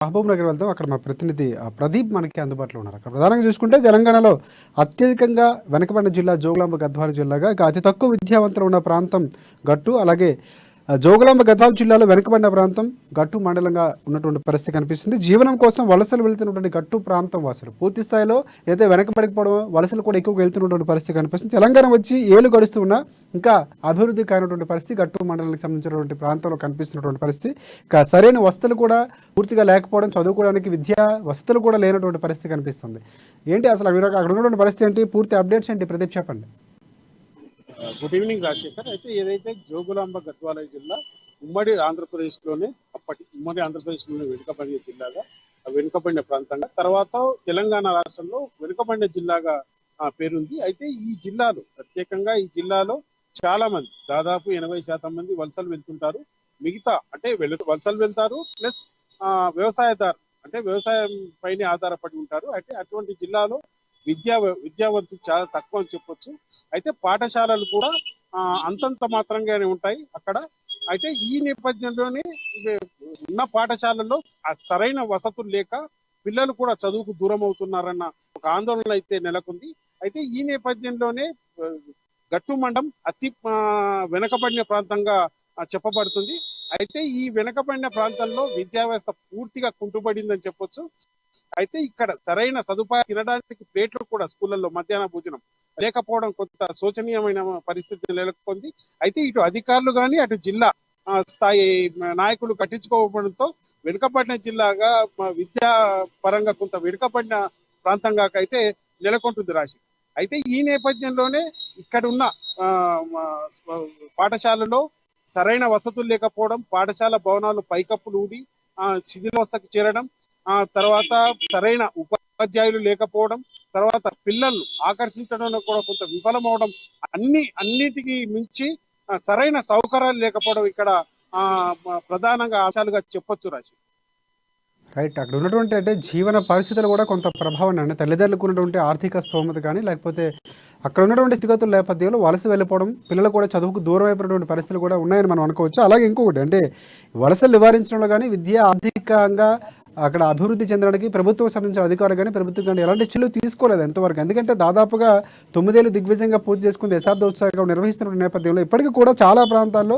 మహబూబ్ నగర్ వెళ్దాం. అక్కడ మా ప్రతినిధి ప్రదీప్ మనకి అందుబాటులో ఉన్నారు. అక్కడ ప్రధానంగా చూసుకుంటే తెలంగాణలో అత్యధికంగా వెనుకబడిన జిల్లా జోగులాంబ గద్వాల జిల్లాగా, ఇక అతి తక్కువ విద్యావంతులు ఉన్న ప్రాంతం గట్టు. అలాగే జోగులాంబ గద్వాల జిల్లాలో వెనుకబడిన ప్రాంతం గట్టు మండలంగా ఉన్నటువంటి పరిస్థితి కనిపిస్తుంది. జీవనం కోసం వలసలు వెళ్తున్నటువంటి గట్టు ప్రాంతం వాసులు పూర్తి స్థాయిలో ఏదైతే వెనకబడిపోవడం, వలసలు కూడా ఎక్కువగా వెళ్తున్నటువంటి పరిస్థితి కనిపిస్తుంది. తెలంగాణ వచ్చి ఏళ్ళు గడుస్తూ ఉన్నా ఇంకా అభివృద్ధి కానటువంటి పరిస్థితి గట్టు మండలానికి సంబంధించినటువంటి ప్రాంతంలో కనిపిస్తున్నటువంటి పరిస్థితి. ఇక సరైన వసతులు కూడా పూర్తిగా లేకపోవడం, చదువుకోవడానికి విద్యా వసతులు కూడా లేనటువంటి పరిస్థితి కనిపిస్తుంది. ఏంటి అసలు అక్కడ ఉన్నటువంటి పరిస్థితి ఏంటి, పూర్తి అప్డేట్స్ ఏంటి ప్రదీప్ చెప్పండి. Good evening Rajasekhar. అయితే ఏదైతే జోగులాంబ గద్వాల జిల్లా ఉమ్మడి ఆంధ్రప్రదేశ్లోనే ఉమ్మడి ఆంధ్రప్రదేశ్లోనే వెనుకబడిన జిల్లాగా, వెనుకబడిన ప్రాంతంగా, తర్వాత తెలంగాణ రాష్ట్రంలో వెనుకబడిన జిల్లాగా పేరుంది. అయితే ఈ జిల్లాలో ప్రత్యేకంగా ఈ జిల్లాలో చాలా మంది, దాదాపు 80% మంది వలసలు వెళ్తుంటారు. మిగతా అంటే వలసలు వెళ్తారు, ప్లస్ వ్యవసాయదారు అంటే వ్యవసాయం పైన ఆధారపడి ఉంటారు. అయితే అటువంటి జిల్లాలో విద్యావంతులు చాలా తక్కువ అని చెప్పొచ్చు. అయితే పాఠశాలలు కూడా అంతంత మాత్రంగానే ఉంటాయి అక్కడ. అయితే ఈ నేపథ్యంలోనే ఉన్న పాఠశాలల్లో సరైన వసతులు లేక పిల్లలు కూడా చదువుకు దూరం అవుతున్నారన్న ఒక ఆందోళన అయితే నెలకొంది. అయితే ఈ నేపథ్యంలోనే గట్టు మండలం అతి వెనకబడిన ప్రాంతంగా చెప్పబడుతుంది. అయితే ఈ వెనకబడిన ప్రాంతంలో విద్యా వ్యవస్థ పూర్తిగా కుంటుపడిందని చెప్పొచ్చు. అయితే ఇక్కడ సరైన సదుపాయం, తినడానికి ప్లేట్లు కూడా స్కూళ్ళల్లో మధ్యాహ్న భోజనం లేకపోవడం కొంత శోచనీయమైన పరిస్థితి నెలకొంది. అయితే ఇటు అధికారులు కానీ అటు జిల్లా స్థాయి నాయకులు కట్టించుకోవడంతో వెనుకబడిన జిల్లాగా విద్యా పరంగా కొంత వెనుకబడిన ప్రాంతంగా అయితే నెలకొంటుంది రాశి. అయితే ఈ నేపథ్యంలోనే ఇక్కడున్న పాఠశాలలో సరైన వసతులు లేకపోవడం, పాఠశాల భవనాలు పైకప్పులు ఊడి శిథిలావస్థకు చేరడం, తర్వాత సరైన ఉపాధ్యాయులు లేకపోవడం, తర్వాత పిల్లలు ఆకర్షించడంలో కూడా కొంత విఫలమవడం, అన్నిటికీ మించి సరైన సౌకర్యాలు లేకపోవడం ఇక్కడ ప్రధానంగా అంశాలుగా చెప్పొచ్చు రాశి. రైట్. అక్కడ ఉన్నటువంటి అంటే జీవన పరిస్థితులు కూడా కొంత ప్రభావం అండి. తల్లిదండ్రులకు ఉన్నటువంటి ఆర్థిక స్తోమత కానీ, లేకపోతే అక్కడ ఉన్నటువంటి స్థితిగతుల నేపథ్యంలో వలస వెళ్ళిపోవడం, పిల్లలు కూడా చదువుకు దూరం అయిపోయినటువంటి పరిస్థితులు కూడా ఉన్నాయని మనం అనుకోవచ్చు. అలాగే ఇంకొకటి అంటే వలసలు నివారించడంలో కానీ, విద్య ఆర్థికంగా అక్కడ అభివృద్ధి చెందడానికి ప్రభుత్వం సంబంధించిన అధికారులు కానీ, ప్రభుత్వం కానీ ఎలాంటి చర్యలు తీసుకోలేదు ఎంతవరకు. ఎందుకంటే దాదాపుగా 9 ఏళ్ళు దిగ్విజయంగా పూర్తి చేసుకుని దశాబ్దోత్సవాలు నిర్వహిస్తున్న నేపథ్యంలో ఇప్పటికీ కూడా చాలా ప్రాంతాల్లో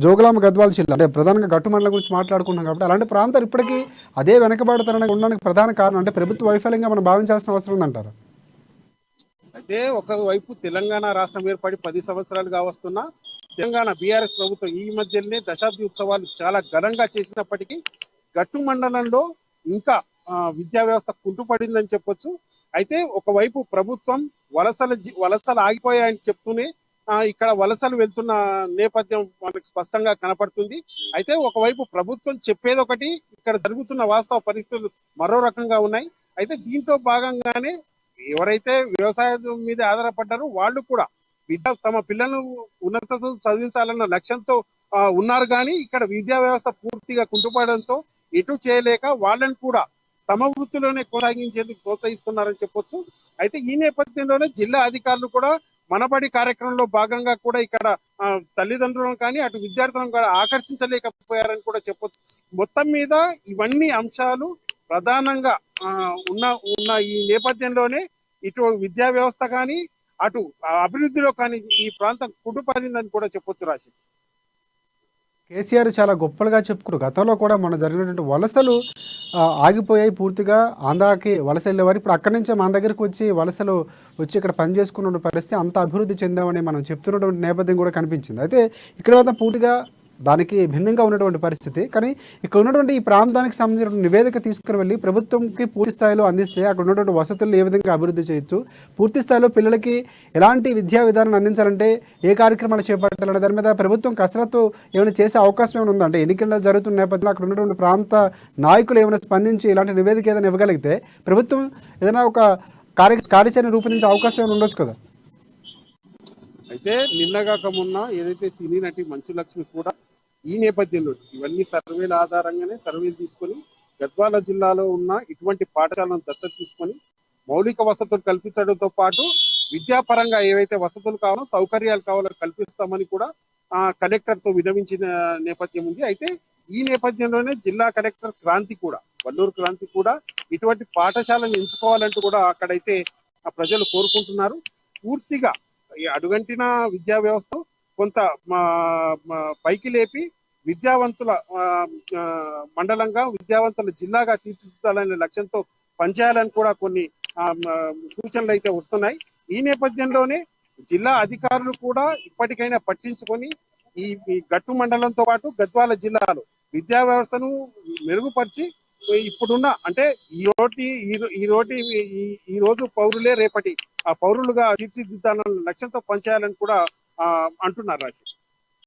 జోగులాంబ గద్వాల జిల్లా అంటే ప్రధానంగా గట్టు మండలం గురించి మాట్లాడుకుంటున్నాం కాబట్టి అలాంటి ప్రాంతాలు ఇప్పటికీ అదే వెనకబడతారని ఉండడానికి ప్రధాన కారణం అంటే ప్రభుత్వ వైఫల్యంగా మనం భావించాల్సిన అవసరం ఉందంటారు. అయితే ఒకవైపు తెలంగాణ రాష్ట్రం ఏర్పడి 10 సంవత్సరాలుగా వస్తున్న తెలంగాణ బీఆర్ఎస్ ప్రభుత్వం ఈ మధ్యనే దశాబ్ది ఉత్సవాలు చాలా ఘనంగా చేసినప్పటికీ గట్టు మండలంలో ఇంకా విద్యా వ్యవస్థ కుంటుపడిందని చెప్పొచ్చు. అయితే ఒకవైపు ప్రభుత్వం వలసలు ఆగిపోయాయని చెప్తూనే ఇక్కడ వలసలు వెళ్తున్న నేపథ్యం మనకు స్పష్టంగా కనపడుతుంది. అయితే ఒకవైపు ప్రభుత్వం చెప్పేది ఒకటి, ఇక్కడ జరుగుతున్న వాస్తవ పరిస్థితులు మరో రకంగా ఉన్నాయి. అయితే దీంట్లో భాగంగానే ఎవరైతే వ్యవసాయం మీద ఆధారపడ్డారో వాళ్ళు కూడా తమ పిల్లలను ఉన్నత చదివించాలన్న లక్ష్యంతో ఉన్నారు. కానీ ఇక్కడ విద్యా వ్యవస్థ పూర్తిగా కుంటుపడడంతో ఎటు చేయలేక వాళ్ళని కూడా తమ వృత్తిలోనే కొనసాగించేందుకు ప్రోత్సహిస్తున్నారని చెప్పొచ్చు. అయితే ఈ నేపథ్యంలోనే జిల్లా అధికారులు కూడా మనబడి కార్యక్రమంలో భాగంగా కూడా ఇక్కడ తల్లిదండ్రులను కానీ అటు విద్యార్థులను కూడా ఆకర్షించలేకపోయారని కూడా చెప్పొచ్చు. మొత్తం మీద ఇవన్నీ అంశాలు ప్రధానంగా ఉన్న ఈ నేపథ్యంలోనే ఇటు విద్యా వ్యవస్థ కానీ అటు అభివృద్ధిలో కానీ ఈ ప్రాంతం కుంటుపడిందని కూడా చెప్పొచ్చు రాశి. కేసీఆర్ చాలా గొప్పలుగా చెప్పుకున్నారు. గతంలో కూడా మన జరిగినటువంటి వలసలు ఆగిపోయాయి పూర్తిగా. ఆంధ్రాకి వలస వెళ్ళేవారు ఇప్పుడు అక్కడి నుంచే మన దగ్గరికి వలసలు వచ్చి ఇక్కడ పనిచేసుకున్న పరిస్థితి, అంత అభివృద్ధి చెందామని మనం చెప్తున్నటువంటి నేపథ్యం కూడా కనిపించింది. అయితే ఇక్కడ మాత్రం పూర్తిగా దానికి భిన్నంగా ఉన్నటువంటి పరిస్థితి. కానీ ఇక్కడ ఉన్నటువంటి ఈ ప్రాంతానికి సంబంధించిన నివేదిక తీసుకుని వెళ్ళి ప్రభుత్వంకి పూర్తి స్థాయిలో అందిస్తే అక్కడ ఉన్నటువంటి వసతులు ఏ విధంగా అభివృద్ధి చేయొచ్చు, పూర్తి స్థాయిలో పిల్లలకి ఎలాంటి విద్యా విధానాన్ని అందించాలంటే ఏ కార్యక్రమాలు చేపట్టాలనే దాని మీద ప్రభుత్వం కసరత్తు ఏమైనా చేసే అవకాశం ఏమైనా ఉందా? అంటే ఎన్నికల్లో జరుగుతున్న నేపథ్యంలో అక్కడ ఉన్నటువంటి ప్రాంత నాయకులు ఏమైనా స్పందించి ఇలాంటి నివేదిక ఏదైనా ఇవ్వగలిగితే ప్రభుత్వం ఏదైనా ఒక కార్యాచరణ రూపొందించే అవకాశం ఏమైనా ఉండొచ్చు కదా. అయితే నిన్నగాక మొన్న ఏదైతే సినీ నటి మంచు లక్ష్మి కూడా ఈ నేపథ్యంలో ఇవన్నీ సర్వేల ఆధారంగానే సర్వేలు తీసుకొని గద్వాల జిల్లాలో ఉన్న ఇటువంటి పాఠశాలను దత్తత తీసుకొని మౌలిక వసతులు కల్పించడంతో పాటు విద్యాపరంగా ఏవైతే వసతులు కావాలో సౌకర్యాలు కావాలో కల్పిస్తామని కూడా కలెక్టర్ తో విన్నవించిన నేపథ్యం ఉంది. అయితే ఈ నేపథ్యంలోనే జిల్లా కలెక్టర్ క్రాంతి కూడా, వల్లూరు క్రాంతి కూడా ఇటువంటి పాఠశాలను ఎంచుకోవాలంటూ కూడా అక్కడైతే ఆ ప్రజలు కోరుకుంటున్నారు. పూర్తిగా ఈ అడుగంటిన విద్యా వ్యవస్థ కొంత పైకి లేపి విద్యావంతుల మండలంగా, విద్యావంతుల జిల్లాగా తీర్చిదిద్దాలనే లక్ష్యంతో పనిచేయాలని కూడా కొన్ని సూచనలు అయితే వస్తున్నాయి. ఈ నేపథ్యంలోనే జిల్లా అధికారులు కూడా ఇప్పటికైనా పట్టించుకొని ఈ గట్టు మండలంతో పాటు గద్వాల జిల్లాలో విద్యా వ్యవస్థను మెరుగుపరిచి ఇప్పుడున్న అంటే ఈ రోజు పౌరులే రేపటి ఆ పౌరులుగా తీర్చిదిద్దాలన్న లక్ష్యంతో పనిచేయాలని కూడా అంటున్నారు రాజేష్.